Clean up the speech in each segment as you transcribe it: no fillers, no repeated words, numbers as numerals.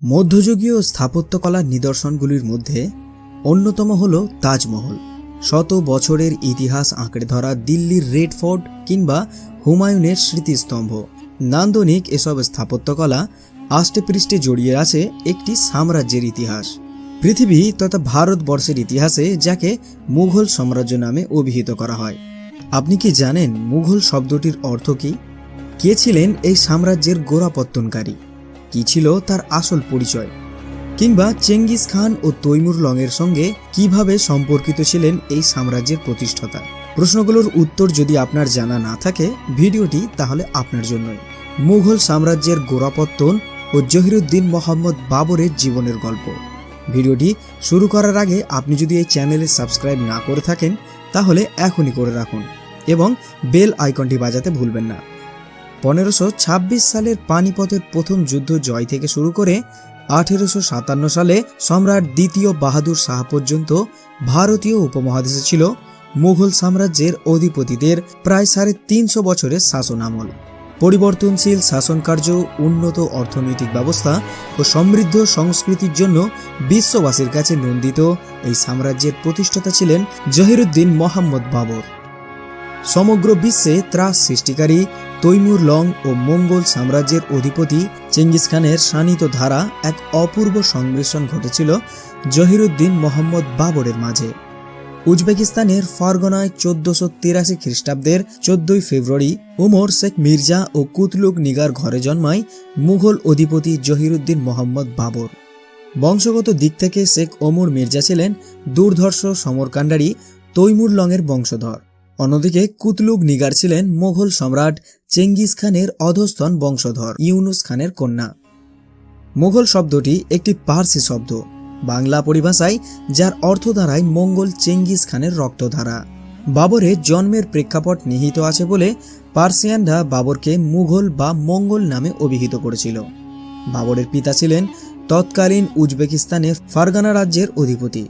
মধ্যযুগীয় স্থাপত্যকলার নিদর্শনগুলির মধ্যে অন্যতম হল তাজমহল। শত বছরের ইতিহাস আঁকড়ে ধরা দিল্লির রেড ফোর্ট কিংবা হুমায়ুনের স্মৃতিস্তম্ভ। নান্দনিক এসব স্থাপত্যকলা আষ্টেপৃষ্ঠে জড়িয়ে আছে একটি সাম্রাজ্যের ইতিহাস। পৃথিবী তথা ভারতবর্ষের ইতিহাসে যাকে মুঘল সাম্রাজ্য নামে অভিহিত করা হয়। আপনি কি জানেন মুঘল শব্দটির অর্থ কি? কে ছিলেন এই সাম্রাজ্যের গোড়াপত্তনকারী? কি ছিল তার আসল পরিচয়? কিংবা চেঙ্গিস খান ও তৈমুর লংয়ের সঙ্গে কিভাবে সম্পর্কিত ছিলেন এই সাম্রাজ্যের প্রতিষ্ঠাতা? প্রশ্নগুলোর উত্তর যদি আপনার জানা না থাকে, ভিডিওটি তাহলে আপনার জন্যই। মুঘল সাম্রাজ্যের গোড়াপত্তন ও জহিরুদ্দিন মোহাম্মদ বাবরের জীবনের গল্প। ভিডিওটি শুরু করার আগে আপনি যদি এই চ্যানেলে সাবস্ক্রাইব না করে থাকেন তাহলে এখনই করে রাখুন এবং বেল আইকনটি বাজাতে ভুলবেন না। 1526 সালের পানিপথের প্রথম যুদ্ধ জয় থেকে শুরু করে 1857 সালে সম্রাট দ্বিতীয় বাহাদুর শাহ পর্যন্ত ভারতীয় উপমহাদেশে ছিল মুঘল সাম্রাজ্যের অধিপতিদের প্রায় 350 বছরের শাসন আমল। পরিবর্তনশীল শাসনকার্য, উন্নত অর্থনৈতিক ব্যবস্থা ও সমৃদ্ধ সংস্কৃতির জন্য বিশ্ববাসীর কাছে নন্দিত এই সাম্রাজ্যের প্রতিষ্ঠাতা ছিলেন জহিরুদ্দিন মোহাম্মদ বাবর। সমগ্র বিশ্বে ত্রাস সৃষ্টিকারী তৈমুর লং ও মঙ্গল সাম্রাজ্যের অধিপতি চেঙ্গিস খানের শানিত ধারা এক অপূর্ব সংমিশ্রণ ঘটেছিল জহিরুদ্দিন মোহাম্মদ বাবরের মাঝে। উজবেকিস্তানের ফারগনায় 1483 খ্রিস্টাব্দের 14 ফেব্রুয়ারি উমর শেখ মির্জা ও কুতলুক নিগার ঘরে জন্মায় মুঘল অধিপতি জহিরুদ্দিন মোহাম্মদ বাবর। বংশগত দিক থেকে শেখ ওমর মির্জা ছিলেন দুর্ধর্ষ সমরকাণ্ডারী তৈমুর লংয়ের বংশধর। অন্যদিকে কুতলুক নিগার ছিলেন মোগল সম্রাট চেঙ্গিস খানের অধস্তন বংশধর ইউনুস খানের কন্যা। মোগল শব্দটি একটি পার্সি শব্দ, বাংলা পরিভাষায় যার অর্থ দাঁড়ায় মঙ্গল চেঙ্গিস খানের রক্তধারা। বাবরের জন্মের প্রেক্ষাপট নিহিত আছে বলে পার্সিয়ানরা বাবরকে মুঘল বা মঙ্গল নামে অভিহিত করেছিল। বাবরের পিতা ছিলেন তৎকালীন উজবেকিস্তানের ফারগানা রাজ্যের অধিপতি।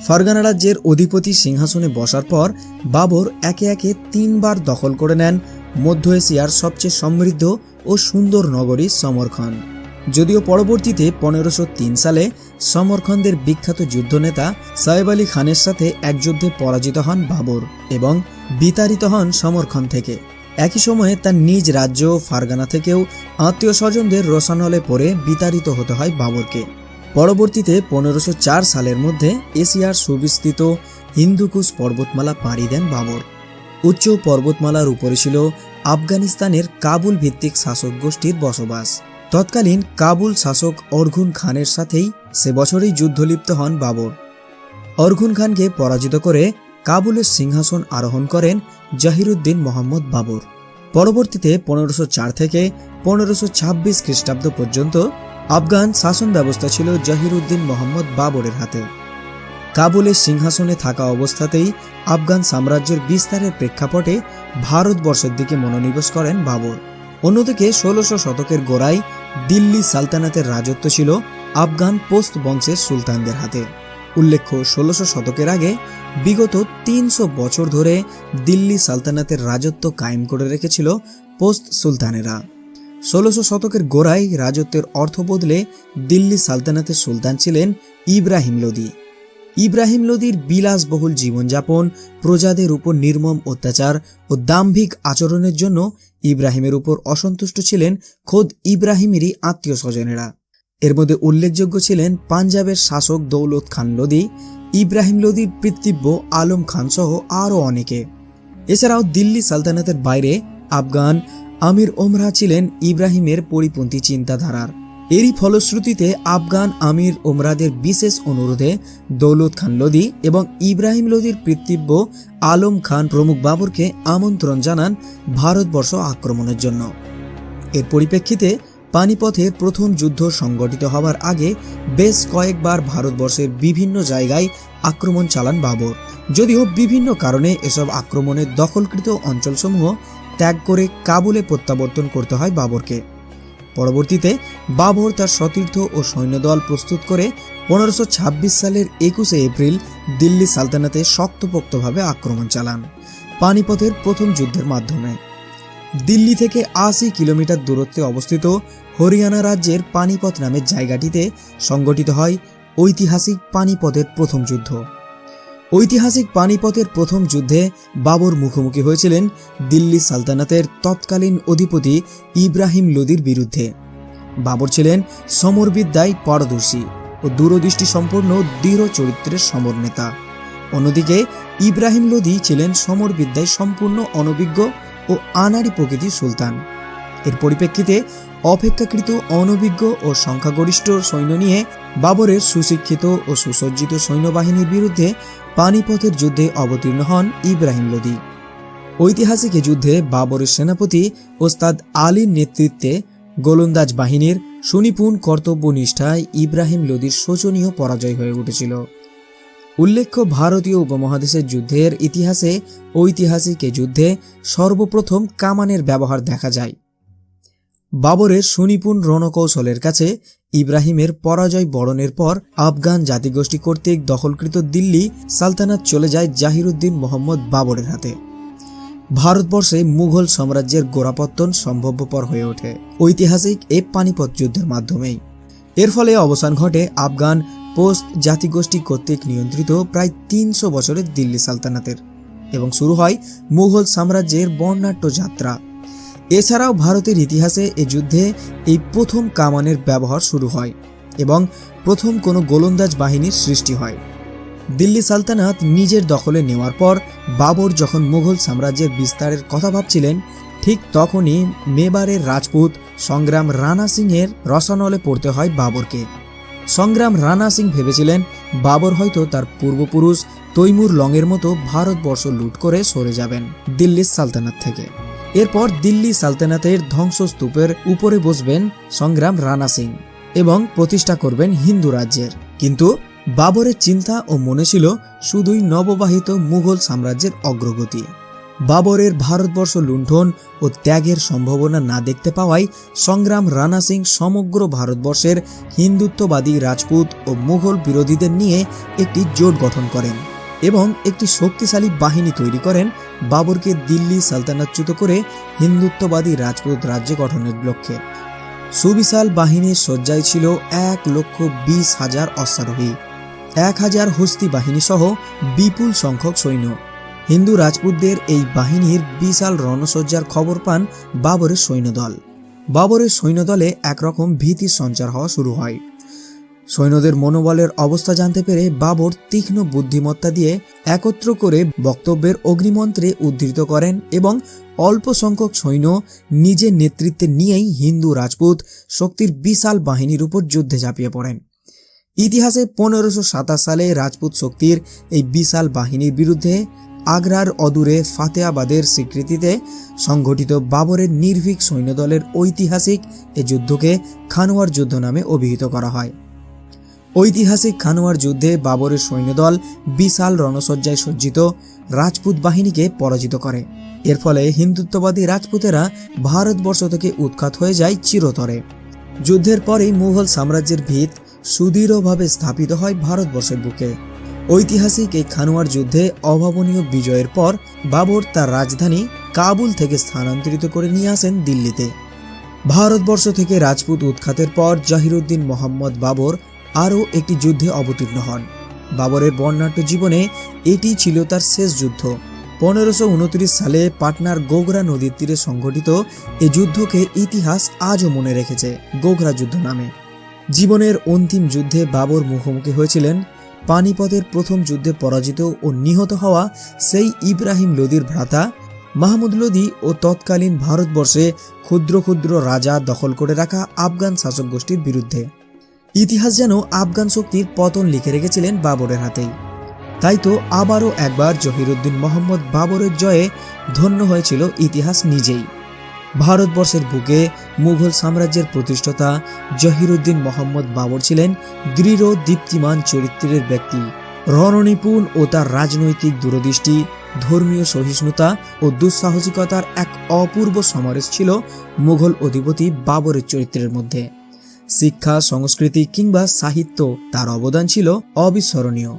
ফারগানা রাজ্যের অধিপতি সিংহাসনে বসার পর বাবর একে একে 3 বার দখল করে নেন মধ্য এশিয়ার সবচেয়ে সমৃদ্ধ ও সুন্দর নগরী সমরখন্দ। যদিও পরবর্তীতে 1503 সালে সমরখন্দের বিখ্যাত যুদ্ধনেতা সাহেব আলী খানের সাথে এক যুদ্ধে পরাজিত হন বাবর এবং বিতাড়িত হন সমরখন্দ থেকে। একই সময়ে তার নিজ রাজ্য ফারগানা থেকেও আত্মীয় স্বজনদের রোষানলে পড়ে বিতাড়িত হতে হয় বাবরকে। পরবর্তীতে 1504 সালের মধ্যে এশিয়ার সুবিস্তৃত হিন্দুকুশ পর্বতমালা পাড়ি দেন বাবর। উচ্চ পর্বতমালার উপরে ছিল আফগানিস্তানের কাবুল ভিত্তিক শাসক গোষ্ঠীর বসবাস। তৎকালীন কাবুল শাসক অরঘুন খানের সাথেই সে বছরই যুদ্ধলিপ্ত হন বাবর। অরঘুন খানকে পরাজিত করে কাবুলের সিংহাসন আরোহণ করেন জহিরুদ্দিন মোহাম্মদ বাবর। পরবর্তীতে 1504 থেকে 1526 খ্রিস্টাব্দ পর্যন্ত আফগান শাসন ব্যবস্থা ছিল জহিরুদ্দিন মোহাম্মদ বাবরের হাতে। কাবুলের সিংহাসনে থাকা অবস্থাতেই আফগান সাম্রাজ্যের বিস্তারের প্রেক্ষাপটে ভারতবর্ষের দিকে মনোনিবেশ করেন বাবর। অন্যদিকে 1600 শতকের গোড়ায় দিল্লি সালতানাতের রাজত্ব ছিল আফগান পোস্ত বংশের সুলতানদের হাতে। উল্লেখ্য, 1600 শতকের আগে বিগত 300 বছর ধরে দিল্লি সালতানাতের রাজত্ব কায়েম করে রেখেছিল পোস্ত সুলতানেরা। 1600 শতকের গোড়ায় রাজত্বের অর্থ বদলে দিল্লি সালতানাতের সুলতান ছিলেন ইব্রাহিম লোদি। ইব্রাহিম লোদির বিলাসবহুল জীবনযাপন, প্রজাদের উপর নির্মম অত্যাচার ও দাম্ভিক আচরণের জন্য ইব্রাহিমের উপর অসন্তুষ্ট ছিলেন খোদ ইব্রাহিমেরই আত্মীয় স্বজনেরা। এর মধ্যে উল্লেখযোগ্য ছিলেন পাঞ্জাবের শাসক দৌলত খান লোদি, ইব্রাহিম লোদির পিতৃব্য আলম খান সহ আরও অনেকে। এছাড়াও দিল্লি সালতানাতের বাইরে আফগান আমির ওমরা ছিলেন ইব্রাহিমের পরিপন্থী চিন্তাধারার। এরই ফলশ্রুতিতে আফগান আমির ওমরাদের বিশেষ অনুরোধে দৌলত খান লোদি এবং ইব্রাহিম লোদির পিতৃব্য আলম খান প্রমুখ বাবরকে আমন্ত্রণ জানান ভারতবর্ষ আক্রমণের জন্য। এর পরিপ্রেক্ষিতে পানিপথের প্রথম যুদ্ধ সংগঠিত হবার আগে বেশ কয়েকবার ভারতবর্ষের বিভিন্ন জায়গায় আক্রমণ চালান বাবর। যদিও বিভিন্ন কারণে এসব আক্রমণের দখলকৃত অঞ্চলসমূহ ত্যাগ করে কাবুলে প্রত্যাবর্তন করতে হয় বাবরকে। পরবর্তীতে বাবর তার সতীর্থ ও সৈন্যদল প্রস্তুত করে 1526 সালের 21 এপ্রিল দিল্লি সালতানাতে শক্তপোক্তভাবে আক্রমণ চালান পানিপথের প্রথম যুদ্ধের মাধ্যমে। দিল্লি থেকে 80 কিলোমিটার দূরত্বে অবস্থিত হরিয়ানা রাজ্যের পানিপথ নামের জায়গাটিতে সংগঠিত হয় ঐতিহাসিক পানিপথের প্রথম যুদ্ধ। ঐতিহাসিক পানিপথের প্রথম যুদ্ধে বাবর মুখোমুখি হয়েছিলেন দিল্লি সালতানাতের তৎকালীন অধিপতি ইব্রাহিম লোদির বিরুদ্ধে। বাবর ছিলেন সমরবিদ্যায় পারদর্শী ও দূরদৃষ্টি সম্পন্ন দৃঢ় চরিত্রের সমর নেতা। অন্যদিকে ইব্রাহিম লোদি ছিলেন সমরবিদ্যায় সম্পূর্ণ অনভিজ্ঞ ও আনাড়ি প্রকৃতির সুলতান। এর পরিপ্রেক্ষিতে অপেক্ষাকৃত অনভিজ্ঞ ও সংখ্যাগরিষ্ঠ সৈন্য নিয়ে বাবরের সুশিক্ষিত ও সুসজ্জিত সৈন্যবাহিনীর বিরুদ্ধে পানিপথের যুদ্ধে অবতীর্ণ হন ইব্রাহিম লোদি। ঐতিহাসিক এ যুদ্ধে বাবরের সেনাপতি ওস্তাদ আলীর নেতৃত্বে গোলন্দাজ বাহিনীর সুনিপুণ কর্তব্যনিষ্ঠায় ইব্রাহিম লোদির শোচনীয় পরাজয় হয়ে উঠেছিল। উল্লেখ্য, ভারতীয় উপমহাদেশের যুদ্ধের ইতিহাসে ঐতিহাসিক এ যুদ্ধে সর্বপ্রথম কামানের ব্যবহার দেখা যায়। বাবরের সুনিপুণ রণকৌশলের কাছে ইব্রাহিমের পরাজয় বরণের পর আফগান জাতিগোষ্ঠী কর্তৃক দখলকৃত দিল্লি সালতানাত চলে যায় জাহিরুদ্দিন মোহাম্মদ বাবরের হাতে। ভারতবর্ষে মুঘল সাম্রাজ্যের গোড়াপত্তন সম্ভবপর হয়ে ওঠে ঐতিহাসিক এ পানিপথ যুদ্ধের মাধ্যমেই। এর ফলে অবসান ঘটে আফগান পোস্ট জাতিগোষ্ঠী কর্তৃক নিয়ন্ত্রিত প্রায় ৩০০ বছরের দিল্লি সালতানাতের এবং শুরু হয় মুঘল সাম্রাজ্যের বর্ণাঢ্য যাত্রা। এছাড়াও ভারতের ইতিহাসে এ যুদ্ধে এই প্রথম কামানের ব্যবহার শুরু হয় এবং প্রথম কোনো গোলন্দাজ বাহিনীর সৃষ্টি হয়। দিল্লি সালতানাত নিজের দখলে নেওয়ার পর বাবর যখন মুঘল সাম্রাজ্যের বিস্তারের কথা ভাবছিলেন, ঠিক তখনই মেবারের রাজপুত সংগ্রাম রানা সিংয়ের রসানলে পড়তে হয় বাবরকে। সংগ্রাম রানা সিং ভেবেছিলেন বাবর হয়তো তার পূর্বপুরুষ তৈমুর লংয়ের মতো ভারতবর্ষ লুট করে সরে যাবেন দিল্লি সালতানাত থেকে। এরপর দিল্লি সালতানাতের ধ্বংসস্তূপের উপরে বসবেন সংগ্রাম রানা সিং এবং প্রতিষ্ঠা করবেন হিন্দু রাজ্যের। কিন্তু বাবরের চিন্তা ও মনে ছিল শুধুই নববাহিত মুঘল সাম্রাজ্যের অগ্রগতি। বাবরের ভারতবর্ষ লুণ্ঠন ও ত্যাগের সম্ভাবনা না দেখতে পাওয়ায় সংগ্রাম রানা সিং সমগ্র ভারতবর্ষের হিন্দুত্ববাদী রাজপুত ও মুঘল বিরোধীদের নিয়ে একটি জোট গঠন করেন এবং একটি শক্তিশালী বাহিনী তৈরি করেন বাবরকে দিল্লি সালতানাতচ্যুত করে হিন্দুত্ববাদী রাজপুত রাজ্য গঠনের লক্ষ্যে। সুবিশাল বাহিনীর সজ্জায় ছিল 1,20,000 অশ্বারোহী, 1,000 হস্তি বাহিনী সহ বিপুল সংখ্যক সৈন্য। হিন্দু রাজপুতদের এই বাহিনীর বিশাল রণসজ্জার খবর পান বাবরের সৈন্যদল। বাবরের সৈন্যদলে একরকম ভীতির সঞ্চার হওয়া শুরু হয়। সৈন্যদের মনোবলের অবস্থা জানতে পেরে বাবর তীক্ষ্ণ বুদ্ধিমত্তা দিয়ে একত্র করে বক্তব্যের অগ্নিমন্ত্রে উদ্ধৃত করেন এবং অল্প সংখ্যক সৈন্য নিজের নেতৃত্বে নিয়েই হিন্দু রাজপুত শক্তির বিশাল বাহিনীর উপর যুদ্ধে ঝাঁপিয়ে পড়েন। ইতিহাসে 1527 সালে রাজপুত শক্তির এই বিশাল বাহিনীর বিরুদ্ধে আগ্রার অদূরে ফাতেহাবাদের স্বীকৃতিতে সংঘটিত বাবরের নির্ভীক সৈন্যদলের ঐতিহাসিক এ যুদ্ধকে খানোয়ার যুদ্ধ নামে অভিহিত করা হয়। ঐতিহাসিক খানোয়ার যুদ্ধে বাবরের সৈন্যদল বিশাল রণসজ্জায় সজ্জিত রাজপুত বাহিনীকে পরাজিত করে। এর ফলে হিন্দুত্ববাদী রাজপুতেরা ভারতবর্ষ থেকে উৎখাত হয়ে যায় চিরতরে। যুদ্ধের পরেই মুঘল সাম্রাজ্যের ভিত সুদৃঢ়ভাবে স্থাপিত হয় ভারতবর্ষের বুকে। ঐতিহাসিক এই খানোয়ার যুদ্ধে অভাবনীয় বিজয়ের পর বাবর তার রাজধানী কাবুল থেকে স্থানান্তরিত করে নিয়ে আসেন দিল্লিতে। ভারতবর্ষ থেকে রাজপুত উৎখাতের পর জাহিরুদ্দিন মোহাম্মদ বাবর আরও একটি যুদ্ধে অবতীর্ণ হন। বাবরের বর্ণাঢ্য জীবনে এটি ছিল তার শেষ যুদ্ধ। 1529 সালে পাটনার গোগরা নদীর তীরে সংঘটিত এ যুদ্ধকে ইতিহাস আজও মনে রেখেছে গোগরা যুদ্ধ নামে। জীবনের অন্তিম যুদ্ধে বাবর মুখোমুখি হয়েছিলেন পানিপথের প্রথম যুদ্ধে পরাজিত ও নিহত হওয়া সেই ইব্রাহিম লোদির ভ্রাতা মাহমুদ লোদি ও তৎকালীন ভারতবর্ষে ক্ষুদ্র ক্ষুদ্র রাজা দখল করে রাখা আফগান শাসক গোষ্ঠীর বিরুদ্ধে। ইতিহাস যেন আফগান শক্তির পতন লিখে রেখেছিলেন বাবরের হাতেই। তাই তো আবারও একবার জহিরুদ্দিন মোহাম্মদ বাবরের জয়ে ধন্য হয়েছিল ইতিহাস নিজেই। ভারতবর্ষের বুকে মুঘল সাম্রাজ্যের প্রতিষ্ঠাতা জহিরুদ্দিন মোহাম্মদ বাবর ছিলেন দৃঢ় দীপ্তিমান চরিত্রের ব্যক্তি। রণনিপুণ ও তার রাজনৈতিক দূরদৃষ্টি, ধর্মীয় সহিষ্ণুতা ও দুঃসাহসিকতার এক অপূর্ব সমাবেশ ছিল মুঘল অধিপতি বাবরের চরিত্রের মধ্যে। শিক্ষা, সংস্কৃতি কিংবা সাহিত্য তার অবদান ছিল অবিস্মরণীয়।